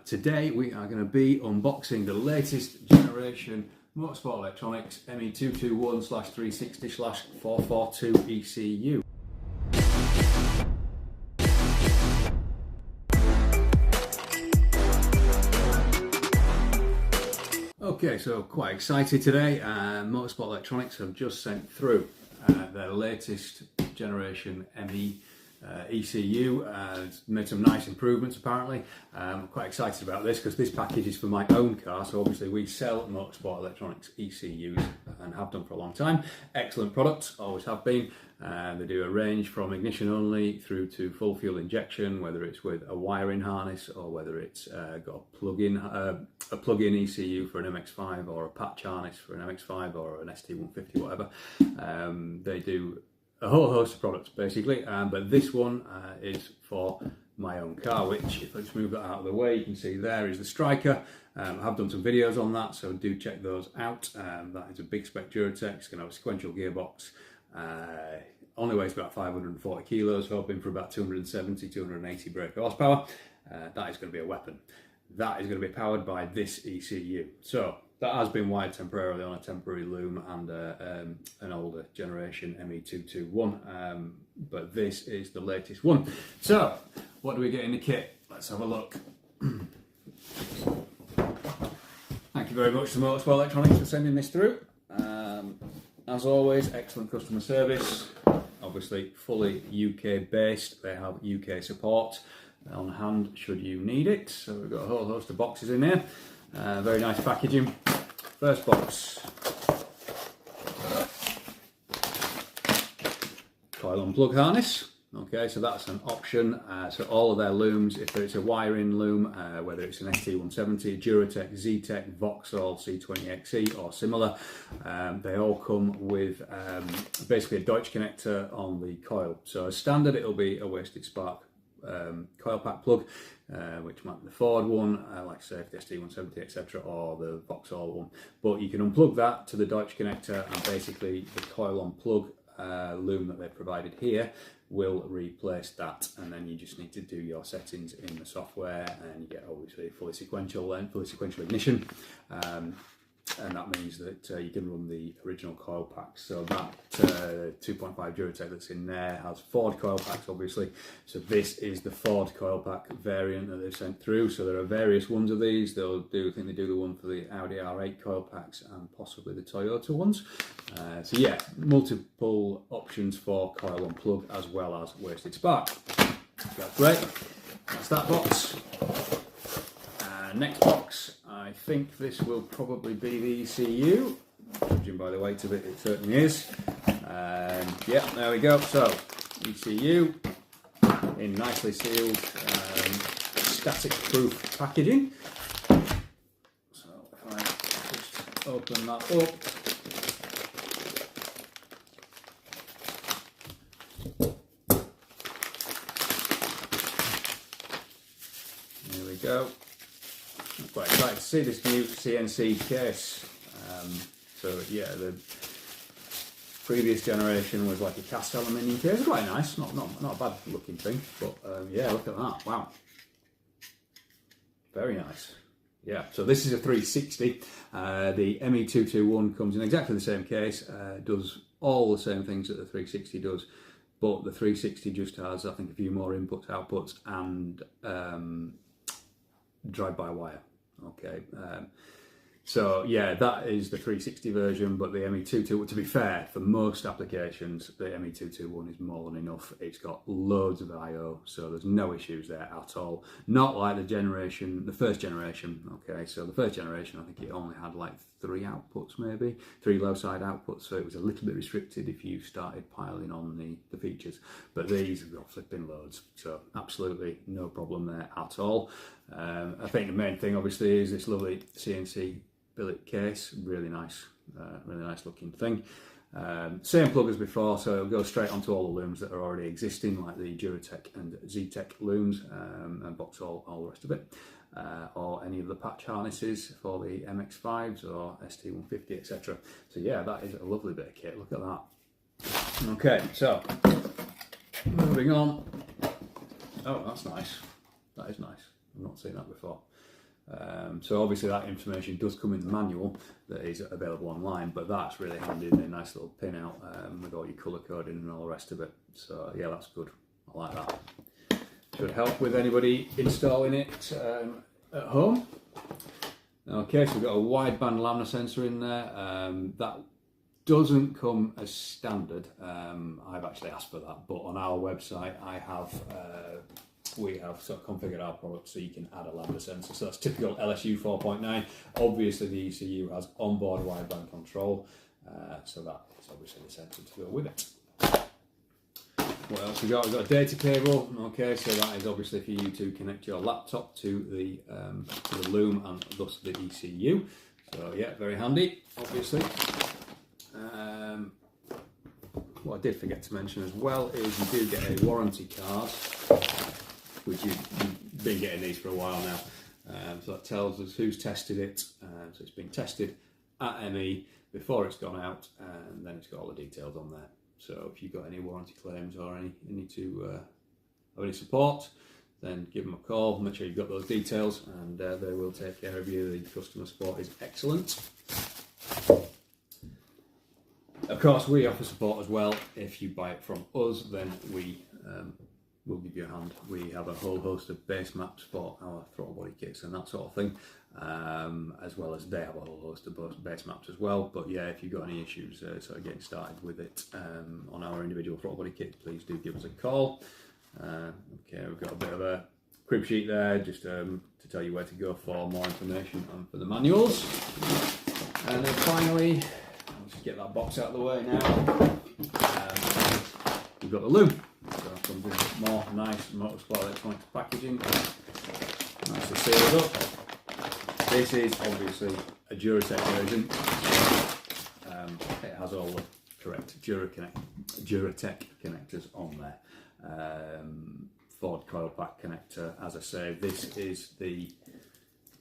Today we are going to be unboxing the latest generation Motorsport Electronics ME221/360/442 ECU. Okay, so quite excited today. Motorsport Electronics have just sent through their latest generation ME ECU. Made some nice improvements apparently. I'm quite excited about this because this package is for my own car, so obviously we sell Motorsport Electronics ECUs and have done for a long time. Excellent products, always have been. They do a range from ignition only through to full fuel injection, whether it's with a wiring harness or whether it's got a plug-in ECU for an MX-5 or a patch harness for an MX-5 or an ST150, whatever. They do a whole host of products basically, but this one is for my own car, which, if I just move that out of the way, you can see there is the Striker. I have done some videos on that, so do check those out. That is a big spec Duratec. It's going to have a sequential gearbox. Only weighs about 540 kilos, hoping for about 270, 280 brake horsepower. That is going to be a weapon. That is going to be powered by this ECU. So that has been wired temporarily on a temporary Loom and an older generation ME221, but this is the latest one. So what do we get in the kit? Let's have a look. Thank you very much to Motorsport Electronics for sending this through. As always, excellent customer service. Obviously fully UK based. They have UK support on hand should you need it. So we've got a whole host of boxes in here. Very nice packaging. First box, coil on plug harness. Okay, so that's an option. So all of their looms, if it's a wire-in loom, whether it's an ST170, Duratec, Zetec, Vauxhall, C20XE or similar, they all come with basically a Deutsch connector on the coil. So as standard, it'll be a wasted spark coil pack plug, which might be the Ford one, like I say, the ST170, etc., or the Vauxhall one. But you can unplug that to the Deutsch connector, and basically the coil on plug loom that they've provided here will replace that, and then you just need to do your settings in the software, and you get obviously fully sequential ignition. And that means that you can run the original coil packs. So that 2.5 Duratec that's in there has Ford coil packs, obviously. So this is the Ford coil pack variant that they've sent through. So there are various ones of these. I think they do the one for the Audi R8 coil packs and possibly the Toyota ones. So yeah, multiple options for coil on plug as well as wasted spark. That's great. That's that box. Next box, I think this will probably be the ECU. Judging by the weight of it, it certainly is. Yeah, there we go. So, ECU in nicely sealed, static-proof packaging. So, if I just open that up. There we go. I'm quite excited to see this new CNC case. So yeah, the previous generation was like a cast aluminium case. Quite nice, not a bad looking thing, but yeah, look at that, wow. Very nice. Yeah, so this is a 360. The ME221 comes in exactly the same case, does all the same things that the 360 does, but the 360 just has, I think, a few more inputs, outputs, and drive-by-wire. Okay, so yeah, that is the 360 version, but the ME221, to be fair, for most applications, the ME221 is more than enough. It's got loads of I/O, so there's no issues there at all. Not like the first generation. Okay, so the first generation, I think it only had like 3 outputs, maybe 3 low side outputs, so it was a little bit restricted if you started piling on the features. But these have got flipping loads, so absolutely no problem there at all. I think the main thing obviously is this lovely CNC billet case, really nice looking thing. Same plug as before, so it'll go straight onto all the looms that are already existing, like the Duratec and Zetec looms, and Vauxhall, all the rest of it, or any of the patch harnesses for the MX-5s or ST150, etc. So yeah, that is a lovely bit of kit, look at that. Okay, so moving on. Oh, that's nice. That is nice. I've not seen that before. So obviously that information does come in the manual that is available online, but that's really handy in a nice little pin out with all your colour coding and all the rest of it. So yeah, that's good. I like that. Should help with anybody installing it at home. Okay, so we've got a wideband lambda sensor in there. That doesn't come as standard. I've actually asked for that, but on our website we have sort of configured our product so you can add a lambda sensor. So that's typical LSU 4.9. Obviously the ECU has onboard wideband control, so that's obviously the sensor to go with it. What else we got? We've got a data cable. Okay, so that is obviously for you to connect your laptop to the Loom and thus the ECU. So yeah, very handy, obviously. What I did forget to mention as well is you do get a warranty card, which you've been getting these for a while now. So that tells us who's tested it. So it's been tested at ME before it's gone out, and then it's got all the details on there. So if you've got any warranty claims or need to have any support, then give them a call, make sure you've got those details, and they will take care of you. The customer support is excellent. Of course, we offer support as well. If you buy it from us, then we will give you a hand. We have a whole host of base maps for our throttle body kits and that sort of thing, as well as they have a whole host of base maps as well. But yeah, if you've got any issues sort of getting started with it on our individual throttle body kits, please do give us a call. Okay, we've got a bit of a crib sheet there just to tell you where to go for more information and for the manuals. And then finally, I'll just get that box out of the way now. We've got the Loom. So it comes in more nice Motorsport Electronics packaging, nicely sealed up. This is obviously a Duratec version. It has all the correct Duratec connectors on there. Ford coil pack connector, as I say, this is the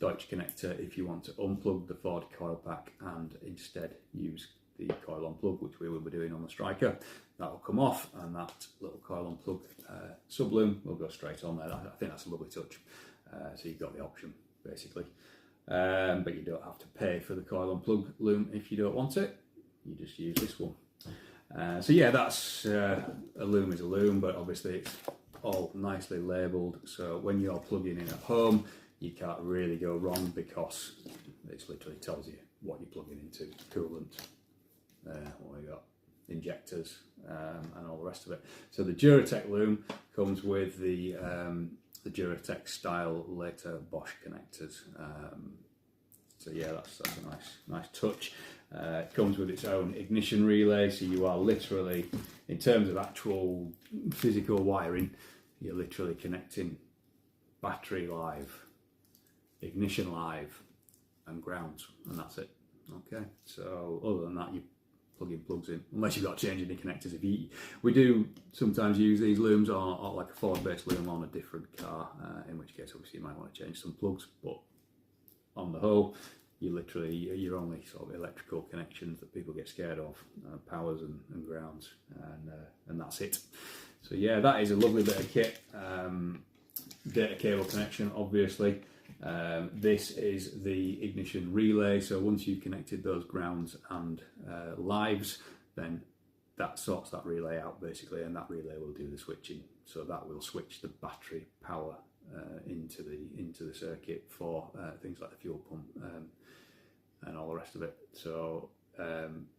Deutsch connector if you want to unplug the Ford coil pack and instead use the coil on plug, which we will be doing on the Striker. That will come off, and that little coil on plug sub-loom will go straight on there. I think that's a lovely touch. So you've got the option basically, but you don't have to pay for the coil on plug loom if you don't want it. You just use this one. So yeah, that's a loom is a loom, but obviously it's all nicely labelled. So when you're plugging in at home, you can't really go wrong because it literally tells you what you're plugging into: coolant, what we got, injectors, and all the rest of it. So the Duratec loom comes with the Duratec style later Bosch connectors. So yeah, that's a nice touch. It comes with its own ignition relay, so you are literally, in terms of actual physical wiring, you're literally connecting battery live, ignition live, and grounds, and that's it. Okay, so other than that, you plug in plugs in, unless you've got to change any connectors. We do sometimes use these looms or like a Ford based loom on a different car, in which case obviously you might want to change some plugs, but on the whole, you're only sort of electrical connections that people get scared of, powers and grounds, and that's it. So yeah, that is a lovely bit of kit. Data cable connection, obviously. This is the ignition relay, so once you've connected those grounds and lives, then that sorts that relay out basically, and that relay will do the switching. So that will switch the battery power into the circuit for things like the fuel pump and all the rest of it. So,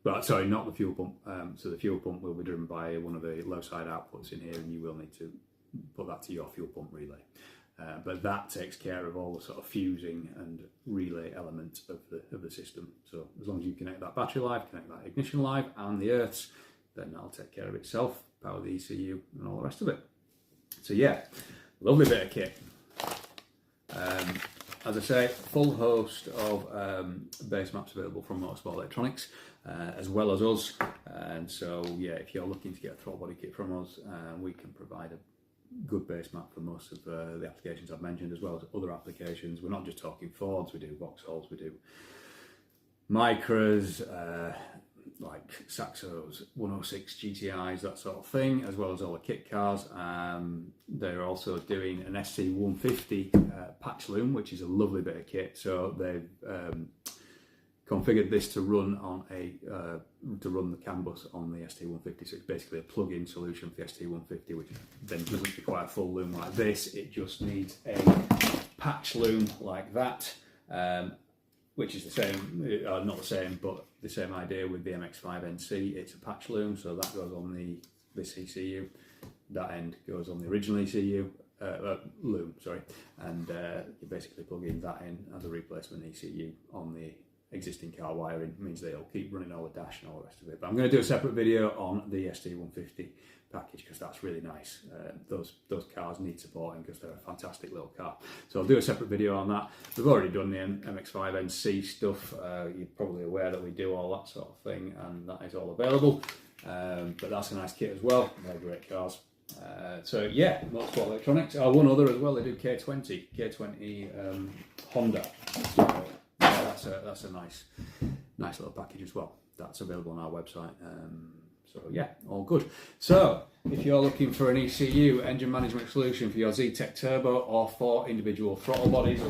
but sorry, not the fuel pump. So the fuel pump will be driven by one of the low side outputs in here, and you will need to put that to your fuel pump relay. But that takes care of all the sort of fusing and relay element of the system. So as long as you connect that battery live, connect that ignition live and the earths, then that'll take care of itself, power the ECU and all the rest of it. So yeah, lovely bit of kit. As I say, full host of base maps available from Motorsport Electronics, as well as us. And so yeah, if you're looking to get a throttle body kit from us, we can provide a good base map for most of the applications I've mentioned, as well as other applications. We're not just talking Fords, we do Vauxhalls, we do Micras, like Saxo's 106 GTIs, that sort of thing, as well as all the kit cars. They're also doing an ST150 patch loom, which is a lovely bit of kit. So they've configured this to run on to run the CAN bus on the ST150. So it's basically a plug-in solution for the ST150, which then doesn't require a full loom like this. It just needs a patch loom like that, which is the same, not the same, but the same idea with the MX5NC. It's a patch loom, so that goes on this ECU. That end goes on the original ECU. Loom, sorry, and you basically plug in that in as a replacement ECU on the existing car wiring. Means they'll keep running all the dash and all the rest of it. But I'm going to do a separate video on the ST150 package because that's really nice. Those cars need supporting because they're a fantastic little car. So I'll do a separate video on that. We've already done the MX5NC stuff. You're probably aware that we do all that sort of thing, and that is all available. But that's a nice kit as well. They're great cars. So yeah, Motorsport Electronics. One other as well. They do K20 Honda. That's a nice little package as well. That's available on our website. So yeah, all good. So if you're looking for an ECU engine management solution for your ZTEC Turbo or for individual throttle bodies,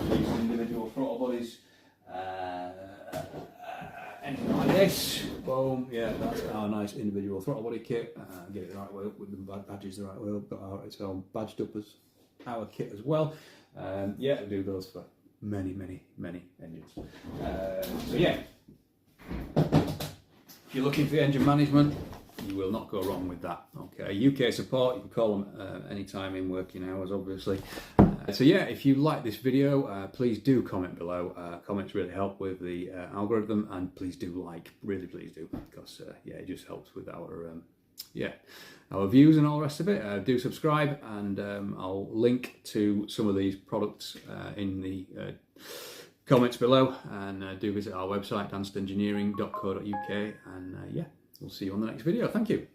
anything like this, boom, yeah, that's our nice individual throttle body kit. Get it the right way up with the badges the right way up. Got its own badged up as our kit as well. Yeah, we do those for many engines. So yeah, if you're looking for engine management, you will not go wrong with that. Okay, UK support, you can call them anytime in working hours, obviously. So yeah, if you like this video, please do comment below. Comments really help with the algorithm, and please do like, really please do, because yeah, it just helps with our our views and all the rest of it. Do subscribe, and I'll link to some of these products in the comments below, and do visit our website danstengineering.co.uk, and yeah, we'll see you on the next video. Thank you.